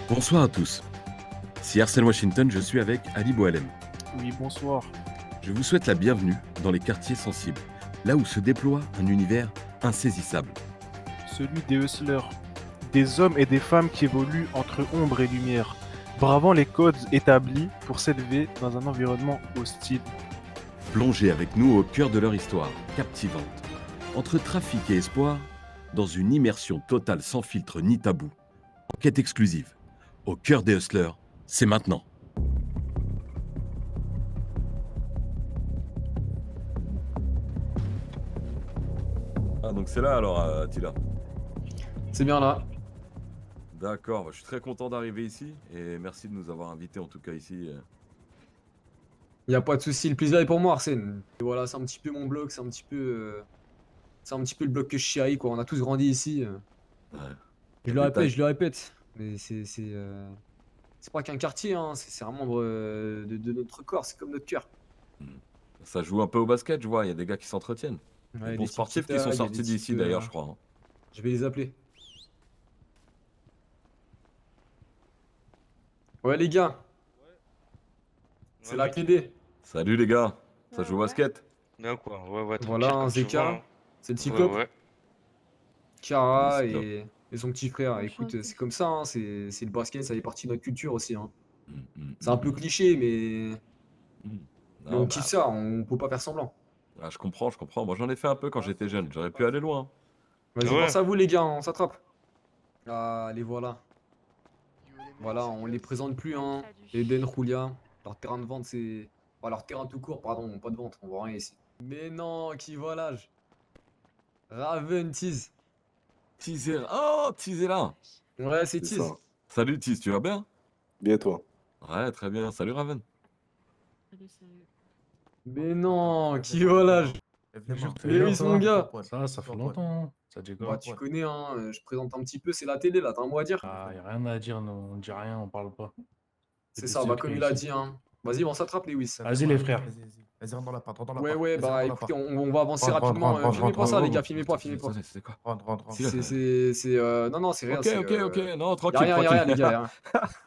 Bonsoir à tous. Si Arsène Washington, je suis avec Ali Boalem. Oui, bonsoir. Je vous souhaite la bienvenue dans les quartiers sensibles, là où se déploie un univers insaisissable. Celui des hustlers. Des hommes et des femmes qui évoluent entre ombre et lumière, bravant les codes établis pour s'élever dans un environnement hostile. Plongez avec nous au cœur de leur histoire, captivante. Entre trafic et espoir, dans une immersion totale sans filtre ni tabou. Enquête exclusive. Au cœur des hustlers, c'est maintenant. Ah, donc c'est là alors, Attila. C'est bien là. D'accord, je suis très content d'arriver ici et merci de nous avoir invités en tout cas ici. Il n'y a pas de souci, le plaisir est pour moi, Arsène. Et voilà, c'est un petit peu mon bloc, c'est un petit peu le bloc que je chéris, quoi. On a tous grandi ici. Ouais. Je le répète, mais c'est pas qu'un quartier, hein. C'est un membre de notre corps, c'est comme notre cœur. Ça joue un peu au basket, je vois, il y a des gars qui s'entretiennent. Ouais, Des bons des sportifs petits qui sont tags, sortis des d'ici petits, d'ailleurs, je crois. Hein. Je vais les appeler. Ouais, les gars, c'est la TD. Salut les gars, ça joue au basket? Bien quoi, ouais, Voilà, tranquille un comme tu vois. Zeka, c'est le Hein. Cyclope, Ouais. Kara Cyclope. et son petit frère. Écoute, c'est comme ça, hein. C'est le basket, ça fait partie de notre culture aussi, hein. C'est un peu cliché, mm. mais Non, on kiffe ça, on peut pas faire semblant. je comprends, je comprends. Moi j'en ai fait un peu quand j'étais jeune, j'aurais pu aller loin. Vas-y, Ouais. pense à vous les gars, on s'attrape. Ah, les voilà. Voilà, on les présente plus, hein. Eden, Julia. Leur terrain de vente, c'est. Enfin, leur terrain tout court, pardon, pas de vente, on voit rien ici. Mais non, qui volage. Raven Tease. Teaser, oh, Teaser là. Ouais, c'est C'est Tease. ça. Salut Tease, tu vas bien? Bien toi. Ouais, très bien, salut Raven. Mais non, qui volage. Lewis, mon gars. Ça fait longtemps, hein. Ça dit Bah, quoi? tu connais, hein, je présente un petit peu, c'est la télé là, t'as un mot à dire? Ah, y a rien à dire, nous, on dit rien, on parle pas. C'est des ça, bah, comme secrets il a ici. dit, hein. Vas-y, on s'attrape, Lewis. Vas-y, les frères. Vas-y, rentre dans l'appart, rentre dans Ouais, l'appart. ouais, Vas-y, bah rentre dans écoutez, l'appart. on va avancer Rentre, rapidement. rentre, Filmez pas rentre, ça, les rentre, gars, filmez pas, filmez pas. C'est quoi? Rentre. Non, c'est Ok, rien. non, Y a tranquille, rien, tranquille. les gars. Y a rien.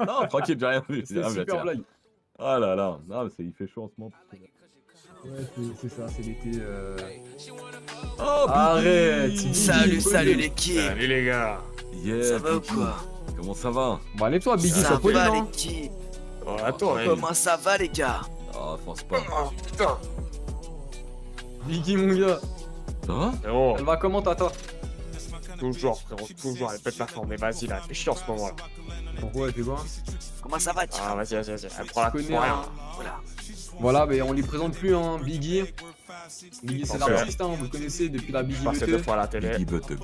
Non, tranquille, j'ai rien vu. j'ai C'était rien une vu, super tiens. blague. Ah là là, non, mais il fait chaud en ce moment. Ouais, c'est ça, c'est l'été. Oh, Arrête, Biggie. Salut, l'équipe. Salut, les gars. Yes, Ça va ou Biggie. quoi? Comment ça va? Bon, allez, toi, Biggie, Ça sois poli, va non? l'équipe. Oh, attends, Comment ça va les gars? Ah, pense pas. Oh putain. Biggie, mon gars. Ça va? frérot, Elle va comment, Tata? toujours, frérot, toujours, elle pète la forme, mais vas-y, là, fais chier en ce moment, là. Pourquoi, elle fait quoi? Comment ça va Ah, vas-y, elle prend la Tu tête connais, pour rien. hein. Voilà. Voilà, mais on les présente plus, hein. Biggie. Biggie, c'est Parfait. l'artiste, hein, vous le connaissez depuis la Je Biggie passais 2 Butteux. fois à la télé.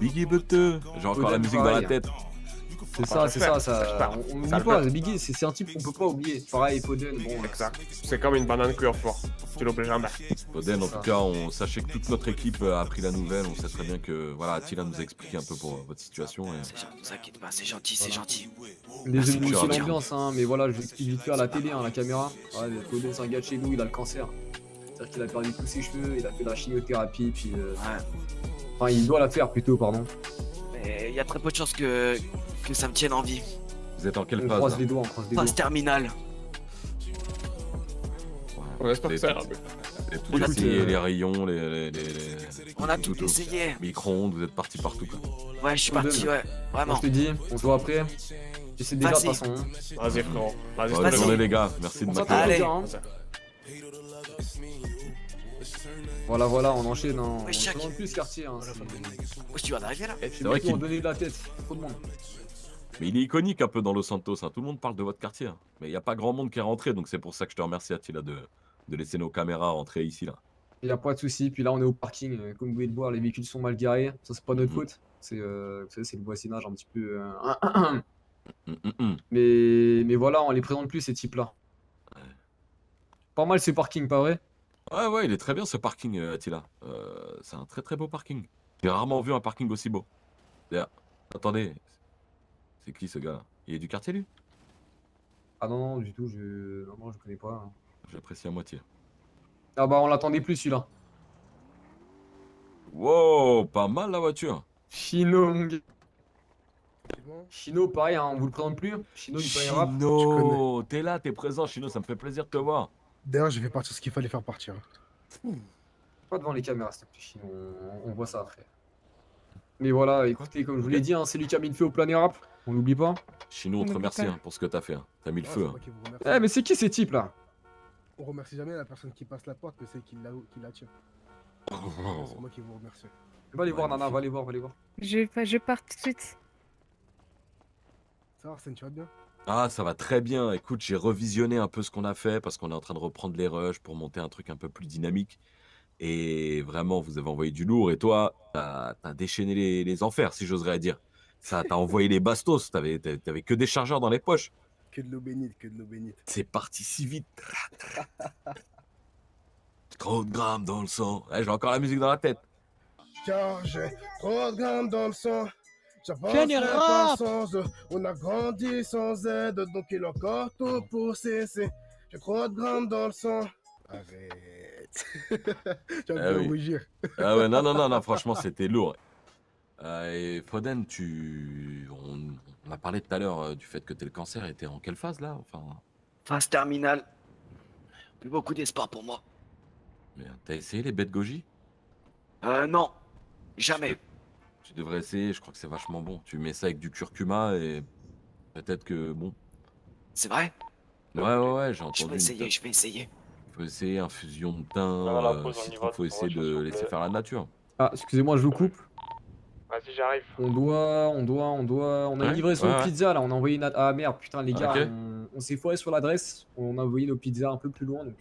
Biggie Butteux. J'ai encore la Odette, musique dans la pareil. tête. C'est ça, j'espère. on Ça oublie le pas, fait. Biggie, c'est un type qu'on peut pas oublier. Pareil, Foden, bon. Exact. C'est comme une banane cuite au four. Tu l'oublies jamais. Foden, en Ça. tout cas, sachez que toute notre équipe a appris la nouvelle. On sait très bien que voilà, Attila nous a expliqué un peu pour votre situation. Et... C'est gentil, ne vous inquiétez pas, c'est gentil, c'est gentil. Désolé de Merci, boucher Pierre. l'ambiance, hein, mais voilà, je vous explique vite fait à la télé, hein, la caméra. Ouais, Foden, c'est un gars de chez nous, il a le cancer. C'est-à-dire qu'il a perdu tous ses cheveux, il a fait la chimiothérapie, puis. Ouais. Enfin, il doit la faire plutôt, pardon. Mais il y a très peu de chances que ça me tienne en vie. Vous êtes en quelle On phase croise là les doigts, on croise les doigts. Phase terminale. On espère que ça ira. Les tout Écoute, essayé, les rayons, On a tout tout. essayé. Micro-ondes, vous êtes partis partout. Quoi. Ouais, je suis parti, ouais. Moi, Vraiment. je te dis, on se voit après. Tu sais déjà, de toute Vas-y. façon. Hein. Vas-y, frérot. Vas-y, Bonne Vas-y. journée les gars, merci de On m'accueillir. s'attend, Allez. les gars, hein. Voilà, on enchaîne. Hein. On Ouais, se chac. demande plus ce quartier. Hein. Où tu vas d'arriver là? C'est vrai vrai qu'ils ont qu'il- donné de la tête. Trop de monde. Mais il est iconique un peu dans Los Santos, hein. Tout le monde parle de votre quartier. Hein. Mais il n'y a pas grand monde qui est rentré, donc c'est pour ça que je te remercie Attila de laisser nos caméras rentrer ici. Là. Il n'y a pas de souci. Puis là, on est au parking. Comme vous pouvez le voir, les véhicules sont mal garés. Ça, c'est pas notre faute. C'est vous savez, c'est le voisinage un petit peu. Mais voilà, on les présente plus, ces types-là. Pas mal ce parking, pas vrai? Ouais, il est très bien ce parking, Attila. C'est un très très beau parking. J'ai rarement vu un parking aussi beau. D'ailleurs, attendez, c'est qui ce gars-là? Il est du quartier lui? Ah non, du tout, non, je connais pas. Hein. J'apprécie à moitié. Ah bah, on l'attendait plus, celui-là. Wow, pas mal la voiture. Chino, mon gars. Chino, pareil, hein, on vous le présente plus. Chino du Paris Rap. Chino, t'es là, t'es présent, Chino, ça me fait plaisir de te voir. D'ailleurs, je vais partir ce qu'il fallait faire partir. Pas devant les caméras, s'il te plaît, Chino. On voit ça après. Mais voilà, écoutez, comme je vous l'ai dit, hein, c'est lui qui a mis le feu au Planet Rap. On l'oublie pas. Chino, on te remercie hein, pour ce que t'as fait. Hein. T'as mis le Ah, feu. c'est Hein. moi qui vous remercie. Eh, mais c'est qui ces types là? On remercie jamais la personne qui passe la porte, mais c'est qui la tient. Oh. C'est moi qui vous remercie. Va les voir, Nana, va les voir, va les voir. Je pars tout de suite. Ça va, Arsène, tu vas bien? Ah, ça va très bien. Écoute, j'ai revisionné un peu ce qu'on a fait parce qu'on est en train de reprendre les rushs pour monter un truc un peu plus dynamique. Et vraiment, vous avez envoyé du lourd. Et toi, t'as déchaîné les enfers, si j'oserais dire. Ça, t'as envoyé les bastos. T'avais que des chargeurs dans les poches. Que de l'eau bénite, que de l'eau bénite. C'est parti si vite. Trop de grammes dans le sang. Ouais, j'ai encore la musique dans la tête. Car j'ai trop de grammes dans le sang. J'avance Général pas sans eux. On a grandi sans aide, donc il est encore tôt pour cesser. J'ai trop de grammes dans le sang. Arrête. Tu vas Ah me oui. faire rougir. Ah ouais, non, franchement, c'était lourd. Et Foden, on a parlé tout à l'heure du fait que t'aies le cancer. Et t'es en quelle phase là? Enfin, Phase terminale. Plus beaucoup d'espoir pour moi. mais t'as essayé les bêtes goji? Non. Jamais. Tu devrais essayer, je crois que c'est vachement bon. Tu mets ça avec du curcuma et peut-être que bon. C'est vrai? Ouais, j'ai Je entendu. vais essayer, je vais essayer. Faut essayer infusion de thym, Ah, la pause, on y citron, va, faut on essayer va, de s'il laisser vous faire la nature. Ah, excusez-moi, je vous coupe. Vas-y, j'arrive. On a une Ouais, livraison ouais, de ouais. pizza là, on a envoyé une. Ah merde, putain, les gars, Ok. on s'est foiré sur l'adresse. On a envoyé nos pizzas un peu plus loin, donc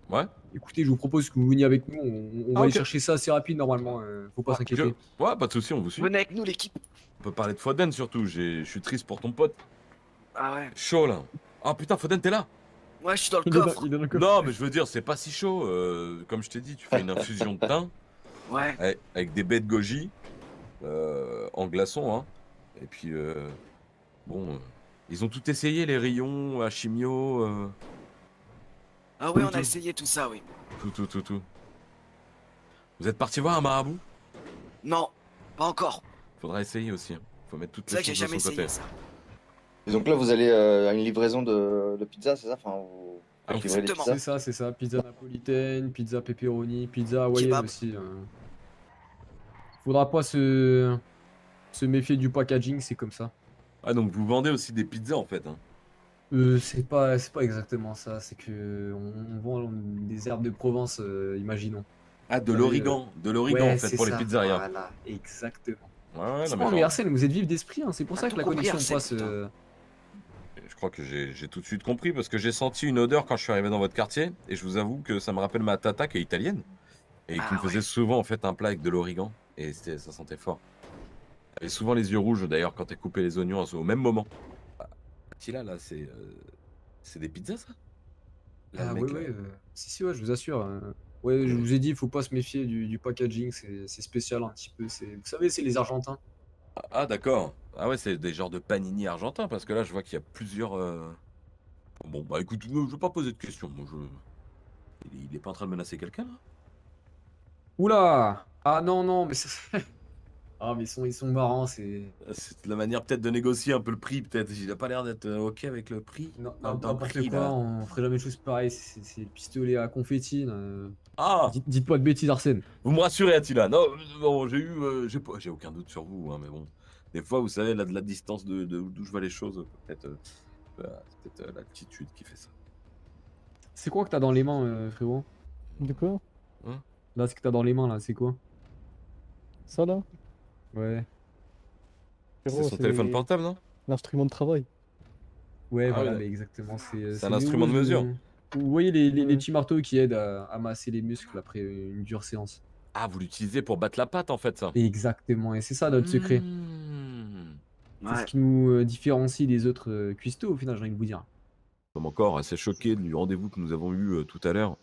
Ouais. écoutez, je vous propose que vous veniez avec nous. On va Ah, aller ok. chercher ça assez rapide normalement, faut pas s'inquiéter. Ouais, pas de souci, on vous suit. Venez avec nous, l'équipe. On peut parler de Foden surtout. Je suis triste pour ton pote. Ah ouais. Chaud là. Ah putain, Foden, t'es là? Moi, je suis dans le Il est dans- coffre. il est dans le coffre. Non, mais je veux dire, c'est pas si chaud. Comme je t'ai dit, tu fais une infusion de thym Ouais. avec des baies de goji en glaçon, hein. Et puis bon, ils ont tout essayé, les rayons, la chimio, Ah oui, on Tout. a essayé tout ça, oui. tout. Vous êtes parti voir un marabout? Non, pas encore. Faudra essayer aussi. Hein. Faut mettre toutes C'est vrai les que j'ai choses de jamais son essayé côté. ça. Et donc là, vous allez à une livraison de pizza, c'est ça? Enfin, vous Ah, livrez des exactement. pizzas. C'est ça. Pizza napolitaine, pizza pepperoni, pizza hawaïenne Kebab. aussi. Faudra pas se méfier du packaging, c'est comme ça. Ah, donc vous vendez aussi des pizzas en fait. Hein. C'est pas exactement ça, c'est que on vend des herbes de Provence, imaginons. Ah, de Oui, l'origan. De l'origan Ouais, en fait c'est pour ça, les pizzerias. Voilà, exactement. Ouais, C'est non, pas mais mais Arsène, vous êtes vif d'esprit, hein, c'est pour T'as ça que tout la compris, connexion Arsène, passe. putain. je crois que j'ai tout de suite compris parce que j'ai senti une odeur quand je suis arrivé dans votre quartier et je vous avoue que ça me rappelle ma tata qui est italienne et qui Ah me faisait souvent en fait un plat avec de l'origan et ça sentait fort. Elle avait souvent les yeux rouges d'ailleurs quand elle coupait les oignons au même moment. Attila là, c'est des pizzas ça? Là, Ah le ouais, mec, là. ouais, si, ouais, je vous assure. Ouais, je vous ai dit, il faut pas se méfier du packaging, c'est spécial un petit peu. Vous savez, c'est les Argentins. Ah d'accord. Ah ouais, c'est des genres de panini argentins parce que là je vois qu'il y a plusieurs. Bon bah écoute, je vais pas poser de questions. Moi, il est pas en train de menacer quelqu'un là? Oula! Ah non, mais ça. Ah, mais ils sont marrants, c'est. C'est la manière peut-être de négocier un peu le prix, peut-être. Il a pas l'air d'être ok avec le prix. Non, Dans le n'importe prix, quoi, là. on ferait jamais de choses pareilles, c'est le pistolet à confetti. Ah, Dites pas de bêtises, Arsène. vous me rassurez, Attila. Non, bon, j'ai aucun doute sur vous, hein, mais bon. Des fois, vous savez, là, de la distance d'où je vois les choses, peut-être c'est peut-être l'altitude qui fait ça. C'est quoi que t'as dans les mains, frérot? De quoi? Là, ce que t'as dans les mains, là, c'est quoi? Ça là? Ouais. C'est Frérot, son téléphone portable, non? l'instrument de travail. Ouais, Ah voilà, ouais. mais exactement. C'est un les instrument de houses, mesure. Vous voyez les petits marteaux qui aident à masser les muscles après une dure séance. Ah, vous l'utilisez pour battre la pâte, en fait, ça. Exactement, et c'est ça notre secret. Mmh. C'est Ouais. ce qui nous différencie des autres cuistots, au final, j'ai envie de vous dire. Comme encore assez choqué du rendez-vous que nous avons eu tout à l'heure.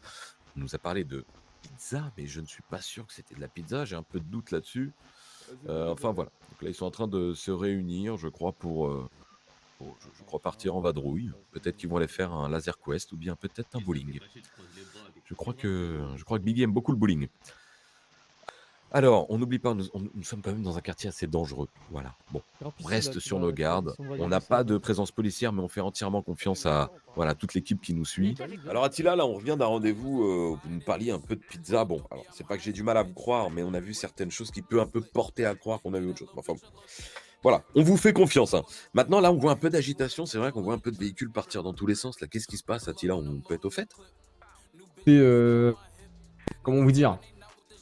On nous a parlé de pizza, mais je ne suis pas sûr que c'était de la pizza. J'ai un peu de doute là-dessus. Enfin voilà. Donc là, ils sont en train de se réunir, je crois, je crois partir en vadrouille. Peut-être qu'ils vont aller faire un laser quest ou bien peut-être un bowling. Je crois que Biggie aime beaucoup le bowling. Alors, on n'oublie pas, nous sommes quand même dans un quartier assez dangereux. Voilà. Bon, on reste sur nos gardes. On n'a pas de présence policière, mais on fait entièrement confiance à voilà, toute l'équipe qui nous suit. Alors Attila, là, on revient d'un rendez-vous. Vous nous parliez un peu de pizza. Bon, alors c'est pas que j'ai du mal à vous croire, mais on a vu certaines choses qui peuvent un peu porter à croire qu'on a vu autre chose. Enfin, voilà, on vous fait confiance. Hein. Maintenant, là, on voit un peu d'agitation. C'est vrai qu'on voit un peu de véhicules partir dans tous les sens. Là, qu'est-ce qui se passe, Attila? On peut être au fait? Et comment vous dire?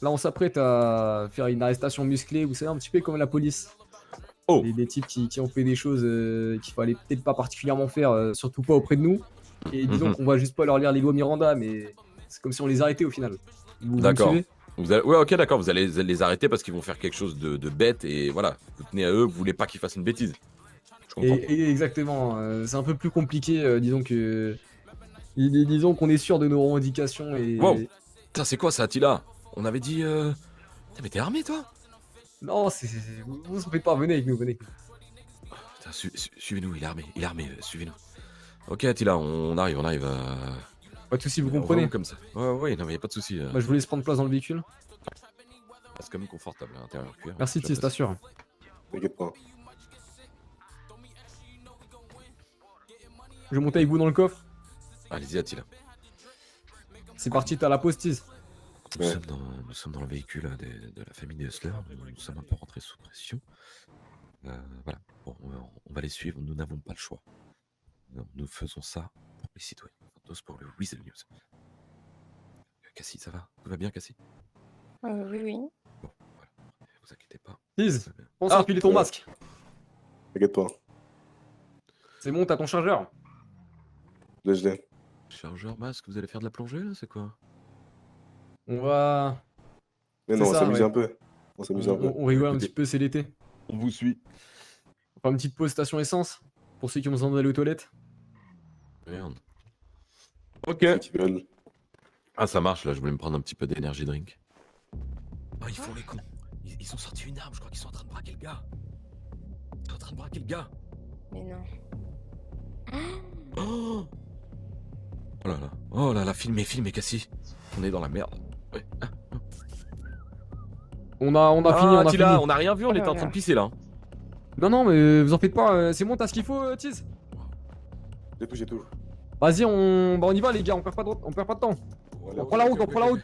Là, on s'apprête à faire une arrestation musclée, vous savez, un petit peu comme la police. Oh. Des types qui ont fait des choses qu'il fallait peut-être pas particulièrement faire, surtout pas auprès de nous. Et disons qu'on va juste pas leur lire les lois Miranda, mais c'est comme si on les arrêtait au final. Vous D'accord. me suivez? Ouais, ok, d'accord. Vous allez les arrêter parce qu'ils vont faire quelque chose de bête et voilà. Vous tenez à eux, vous voulez pas qu'ils fassent une bêtise. Je comprends. Et exactement. C'est un peu plus compliqué, disons que. Disons qu'on est sûr de nos revendications et. Wow. Putain, c'est quoi ça, Attila? On avait dit. Putain, mais t'es armé, toi? Non, vous en faites pas, venez avec nous, venez. Putain, suivez-nous, il est armé, suivez-nous. Ok, Attila, on arrive. Pas de soucis, vous On va comprenez. où comme ça? Ouais, non, mais y a pas de soucis. Bah, je vous laisse prendre place dans le véhicule. C'est quand même confortable à l'intérieur cuir. Merci, Tis, t'assures. T'inquiète pas. Je vais monter avec vous dans le coffre. Allez-y, Attila. C'est parti, t'as la pause, Tis. Nous sommes dans le véhicule de la famille des Hustlers. Nous sommes un peu rentrés sous pression. Voilà. Bon, on va les suivre. Nous n'avons pas le choix. Nous faisons ça pour les citoyens. Tous pour le Weasel News. Cassie, ça va? Tout va bien, Cassie? Oui. Bon, voilà. Vous inquiétez pas. Tis, pense à empiler ton masque. T'inquiète pas. C'est bon, t'as ton chargeur. Je l'ai. Chargeur, masque, vous allez faire de la plongée, là? C'est quoi? On va. Mais C'est non, on ça, s'amuse ouais. un peu. On s'amuse un peu. On rigole un Écoutez. petit peu, c'est l'été. On vous suit. On fait une petite pause station essence. Pour ceux qui ont besoin d'aller aux toilettes. Merde. Ok. Ceux qui veulent. Ah, ça marche, là. Je voulais me prendre un petit peu d'énergie drink. Oh, ils font les cons. Ils ont sorti une arme. Je crois qu'ils sont en train de braquer le gars. Ils sont en train de braquer le gars. Mais non. Oh, oh là là, filmez, Cassie. On est dans la merde. Ouais. On a fini, on a Attila, fini. on a rien vu, on était en train de pisser là. Non, non, mais vous en faites pas. C'est bon, t'as ce qu'il faut, Tis. J'ai tout. Vas-y, on y va, les gars. On perd pas de temps. On prend la route, on prend la route.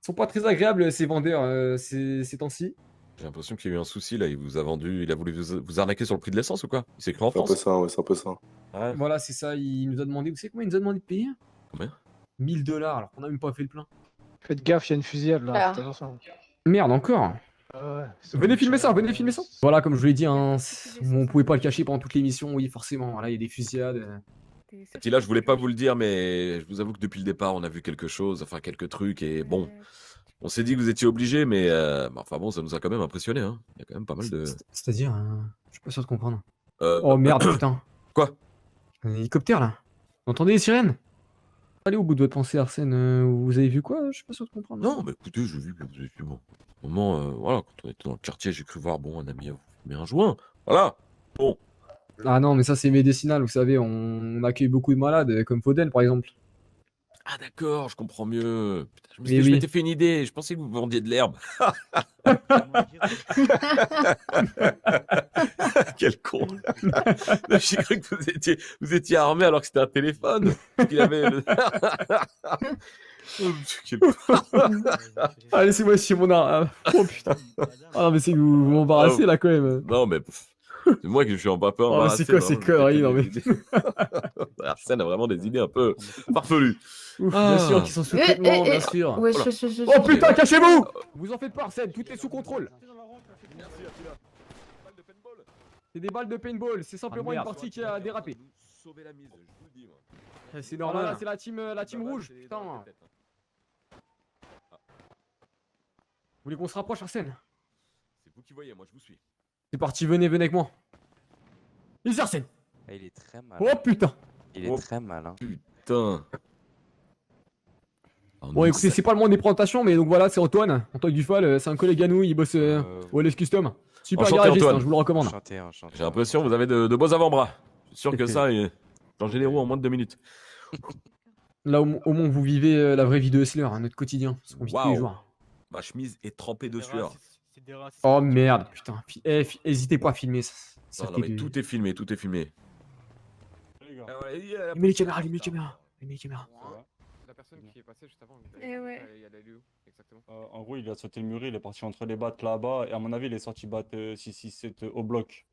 Ils sont pas très agréables, ces vendeurs, ces temps-ci. J'ai l'impression qu'il y a eu un souci là, il vous a vendu, il a voulu vous arnaquer sur le prix de l'essence ou quoi? Il s'est cru en C'est un peu France. ça, ouais, c'est un peu ça. Ouais. Voilà, c'est ça. Il nous a demandé. Vous savez combien il nous a demandé de payer? Combien? 1000 $, alors qu'on a même pas fait le plein. Faites gaffe, il y a une fusillade là. Ah. Faites attention. Merde, encore. Ouais, Venez filmer ça, venez filmer ça. Voilà, comme je vous l'ai dit, hein, on pouvait pas le cacher pendant toute l'émission. Oui, forcément. Voilà, il y a des fusillades. Attila, je voulais pas vous le dire, mais je vous avoue que depuis le départ, on a vu quelque chose, enfin quelques trucs, et bon, on s'est dit que vous étiez obligés, mais enfin bon, ça nous a quand même impressionné, hein. Il y a quand même pas mal de. C'est-à-dire, je suis pas sûr de comprendre. Oh merde, putain. Quoi? Un hélicoptère là. Vous entendez les sirènes? Allez au bout de votre pensée, Arsène. Vous avez vu quoi? Je suis pas sûr de comprendre. Non, mais écoutez, j'ai vu que vous avez fait bon. Au moment, voilà, quand on était dans le quartier, j'ai cru voir, bon, un ami à vous fumer un joint. Voilà. Bon. Ah non, mais ça c'est médicinal, vous savez, on accueille beaucoup de malades, comme Faudel par exemple. Ah d'accord, je comprends mieux. Putain, je Mais oui. m'étais fait une idée, je pensais que vous vendiez de l'herbe. Quel con. J'ai cru que vous étiez armé alors que c'était un téléphone. Parce qu'il avait... Oh, quel con. Ah, laissez-moi sur mon arme. Oh putain. Ah non, mais c'est que vous m'embarrassez là quand même. Non, mais c'est moi qui suis un peu Oh, mais embarrassé. c'est quoi ces conneries, non mais. Arsène a vraiment des idées un peu farfelues. Ouf, bien sûr qu'ils sont sous traitement, bien sûr. Ouais, Oh putain, cachez-vous! Vous en faites pas, Arsène, tout est sous contrôle. C'est des balles de paintball, c'est simplement une partie qui a dérapé. Sauver la mise, je vous le dis, moi. C'est normal, c'est la team rouge, putain. Vous voulez qu'on se rapproche, Arsène? C'est vous qui voyez, moi je vous suis. C'est parti, venez avec moi. Les Arsène! Il est très mal. Oh putain! Il est très mal. Hein. Putain. Bon, écoutez, c'est pas le moment des présentations, mais donc voilà, c'est Antoine Dufal, c'est un collègue à nous, il bosse au LF Custom. Super Enchanté, garagiste, Antoine. je vous le recommande. Enchanté. J'ai l'impression que vous avez de beaux avant-bras. Je suis sûr que ça, changer les roues en moins de 2 minutes. Là, au moins, vous vivez la vraie vie de Hustler, notre quotidien, ce qu'on vit tous les Waouh. jours. Ma chemise est trempée de sueur. Oh merde, putain. Hésitez pas à filmer ça. Ça Non, fait mais de- tout est filmé, tout est filmé. Mets les caméras, mets les caméras. Mets les caméras. La personne qui est passée juste avant, Eh ouais. elle allait où exactement? En gros, il a sauté le mur, il est parti entre les battes là-bas, et à mon avis, il est sorti battre 667 au bloc.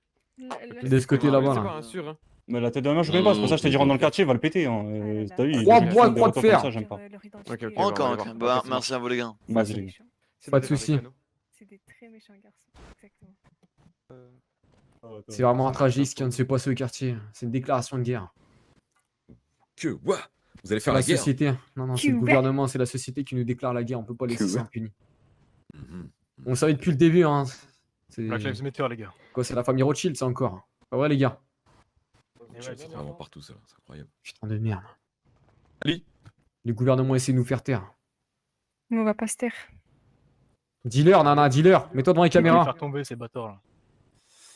De ce côté là-bas, C'est là. pas un sûr, hein. Mais la tête de la main, je connais pas, c'est pour ça que je t'ai dit, rentre dans le quartier, il va le péter. Hein. T'as vu, Trois il bois, fait des croix de retours fer. comme ça, j'aime pas. Ok, ok. Encore, on va ok. voir. Bah, Ok, c'est merci à vous les gars. Vas-y, les gars. C'est Pas de d'aller vers soucis. les canaux. C'est des très méchants garçons. Exactement. C'est vraiment un tragique ce qui vient de se passer au quartier. C'est une déclaration de guerre. Que What? Vous allez C'est faire la la guerre? société. Non, c'est le Ouais. gouvernement, c'est la société qui nous déclare la guerre. On peut pas laisser Que ça ouais. impuni. Mhm. On le savait depuis le début, hein. C'est Black Lives Matter, les gars. quoi, c'est la famille Rothschild, ça encore. Pas vrai, les gars? C'est vraiment partout ça, c'est incroyable. Putain de merde. Ali? Le gouvernement essaie de nous faire taire. Mais on va pas se taire. Dis-leur, nana, dis-leur. Mets-toi devant les Ils vont caméras. faire tomber ces bâtards là.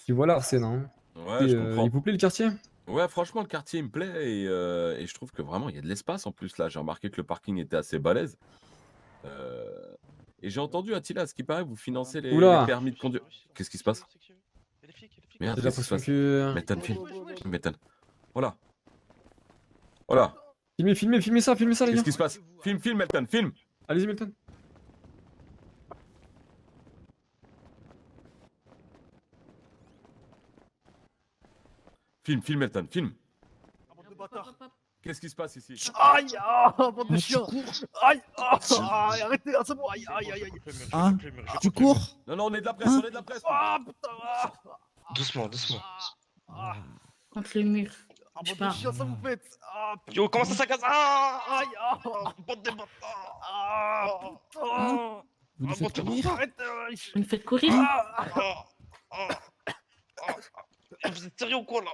Tu vois là, c'est non. Ouais, je comprends. Il vous plaît le quartier? Ouais, franchement, le quartier me plaît et je trouve que vraiment il y a de l'espace en plus là. J'ai remarqué que le parking était assez balèze. Et j'ai entendu, Attila, à ce qui paraît, vous financez les Oula. permis de conduire. Qu'est-ce qui se passe? Merde, J'ai qu'est-ce qui se l'impression passe? que. Melton, filme. Melton. Voilà. Voilà. Filmez ça, les Qu'est-ce gars. qui se passe? Filme, Melton, filme. Allez-y, Milton. Filme, Melton, filme. Qu'est-ce qui se passe ici? Aïe, bande de chiens. Aïe, arrêtez, c'est bon, aïe. Hein? Tu cours? Non, on est de la presse, Hein? on est de la presse. Ah putain, Doucement, doucement. Contre le mur. bande de chiens, ça vous pète. Yo, comment ça casse? Aïe, Bande de bâtards. putain. Vous nous faites courir? Arrête, Vous me faites courir? Vous êtes sérieux ou quoi là?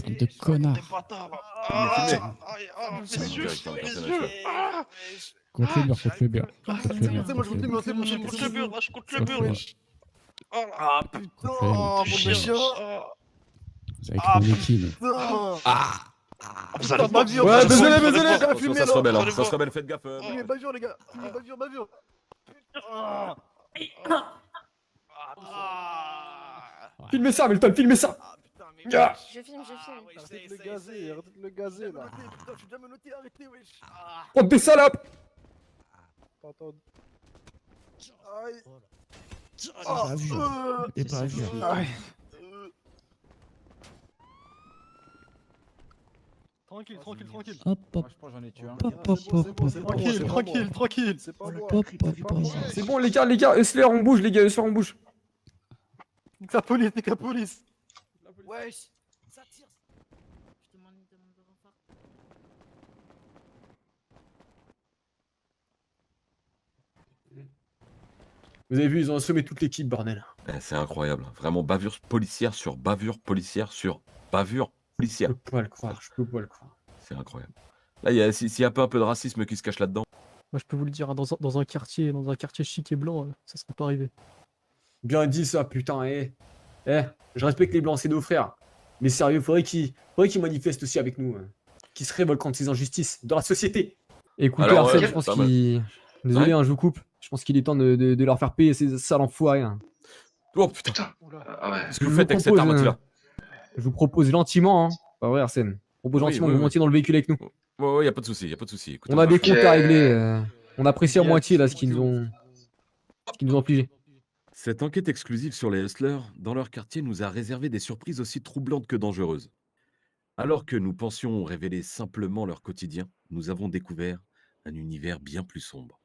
Bande de connards. Des bâtards là. Messieurs. Contre le mur, contre le mur. Contre le mur. C'est moi, je compte le mur, c'est bon, Je compte le mur là, je compte le Contre mur. le mur. Ah putain, bande de chiens. Vous avez créé une équipe. Vous allez ma vie, Ouais, désolé, j'avais Attention, filmé ça se là. rebelle, hein. Ça se rebelle, faites gaffe. Filmez, bavure les gars, filmez, bavure. Filmez ça, Milton, filmez ça. Ah. Je filme. Arrêtez de le gazer là. Putain, je suis déjà menotté, arrêtez, wesh. Oh, des salopes. Attends. Aïe. Des bavures. Aïe. Tranquille. Hop, hop. J'en ai tué un. Hop, hop, hop, hop. Tranquille. C'est pas moi. Hop, hop, hop. C'est bon, les gars, Hustler, on bouge, les gars, Hustler, on bouge. Nique la police. Wesh. Ça tire. Je demande une demande de renfort. Vous avez vu, ils ont assommé toute l'équipe, bordel. C'est incroyable. Vraiment, bavure policière sur bavure policière sur bavure policière. Je peux pas le croire, C'est incroyable. Là, s'il y a pas un peu de racisme qui se cache là-dedans. Moi, je peux vous le dire, hein, dans un quartier chic et blanc, ça serait pas arrivé. Bien dit ça, putain, je respecte les blancs, c'est nos frères. Mais sérieux, faudrait qu'ils manifestent aussi avec nous. Qu'ils se révoltent contre ces injustices dans la société. Écoutez, Alors, Arsène, ouais, je pense pas mal. qu'il... Désolé, hein, je vous coupe. Je pense qu'il est temps de leur faire payer ces sales enfoirés. Hein. Oh putain. Qu'est-ce que vous Je faites avec cette arme là? Je vous propose gentiment, hein. Pas vrai, Arsène. Je propose Oui, gentiment oui, que vous oui. montiez dans le véhicule avec nous. Ouais, y a pas de souci, Écoutez, On a des marche. comptes à régler. On apprécie à moitié là ce qu'ils nous ont infligé. Cette enquête exclusive sur les hustlers dans leur quartier nous a réservé des surprises aussi troublantes que dangereuses. Alors que nous pensions révéler simplement leur quotidien, nous avons découvert un univers bien plus sombre.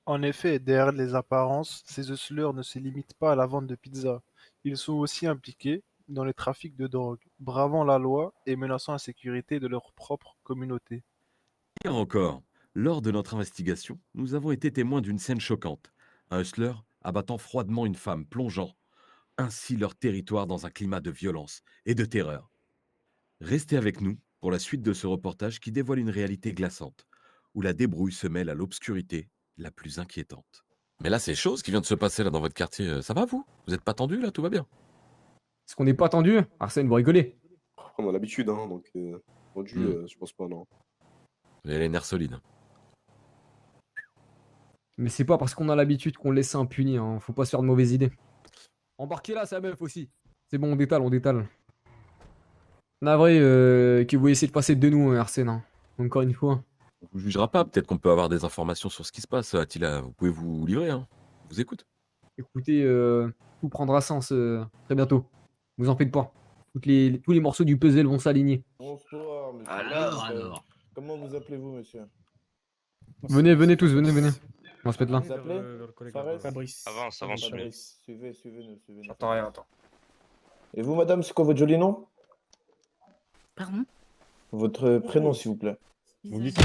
En effet, derrière les apparences, ces hustlers ne se limitent pas à la vente de pizza. Ils sont aussi impliqués dans le trafic de drogue, bravant la loi et menaçant la sécurité de leur propre communauté. Hier encore, lors de notre investigation, nous avons été témoins d'une scène choquante. Un hustler abattant froidement une femme, plongeant ainsi leur territoire dans un climat de violence et de terreur. Restez avec nous pour la suite de ce reportage qui dévoile une réalité glaçante, où la débrouille se mêle à l'obscurité la plus inquiétante. Mais là, c'est chaud ce qui vient de se passer là dans votre quartier. Ça va, vous? Vous êtes pas tendu là? Tout va bien? Est-ce qu'on n'est pas attendu? Arsène, vous rigolez. On a l'habitude, hein, donc je pense pas, non. Vous avez les nerfs solides. Mais c'est pas parce qu'on a l'habitude qu'on le laisse impuni, hein. Faut pas se faire de mauvaises idées. Embarquez là, sa meuf aussi. C'est bon, on détale, on détale. Navré que vous essayez de passer de nous, Arsène, hein. Encore une fois. On vous jugera pas, peut-être qu'on peut avoir des informations sur ce qui se passe. Attila, vous pouvez vous livrer, hein. Je vous écoute. Écoutez, tout prendra sens très bientôt. Vous en faites pas. Tous les morceaux du puzzle vont s'aligner. Bonsoir, monsieur. Alors. Comment vous appelez-vous, monsieur? Venez tous, venez. On va se mettre là. Vous appelez Fabrice. Avance, Fabrice, suivez-nous. J'entends rien, attends. Et vous, madame, c'est quoi votre joli nom? Pardon? Votre prénom, s'il vous plaît. Vous dites-